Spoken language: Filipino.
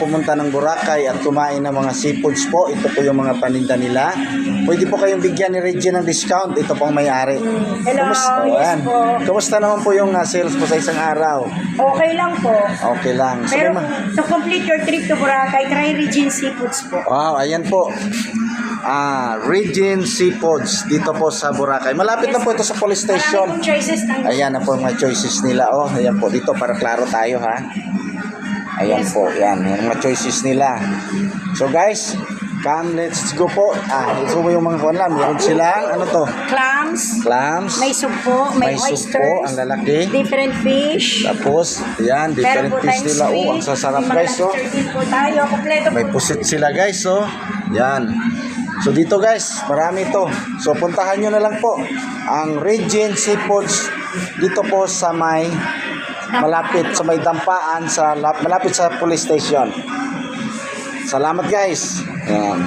pumunta ng Boracay at kumain ng mga seafoods po, ito po yung mga paninda nila. Pwede po kayong bigyan ni Reggie ng discount. Ito pong may-ari. Hello, yes po. Kumusta naman po yung sales po sa isang araw? Okay lang po. Okay lang. So, Pero to complete your trip to Boracay, try Regine Seafoods po. wow, ayan po. Regine Seafoods dito po sa Boracay. Malapit na po ito sa police station. Marami pong choices ng Ayan na po mga choices nila. Oh, ayan po dito para klaro tayo ha. Ayan po, yan. Yung mga choices nila. So guys, come, let's go po. Ito po yung mga kuwan lang. Meron silang, ano to? clams, may sugpo, may soup po, oysters, ang lalaki. different fish. Tapos, ayan, different Meron po fish tayong nila. Oh, squid. ang sasarap May guys. mga Oh. lobster din po tayo. Kompleto May po. pusit sila guys. Oh. Yan. So dito guys, marami to. So puntahan nyo na lang po ang Regine Seafoods dito po sa may malapit sa may dampaan, malapit sa police station. Salamat guys. Ayan.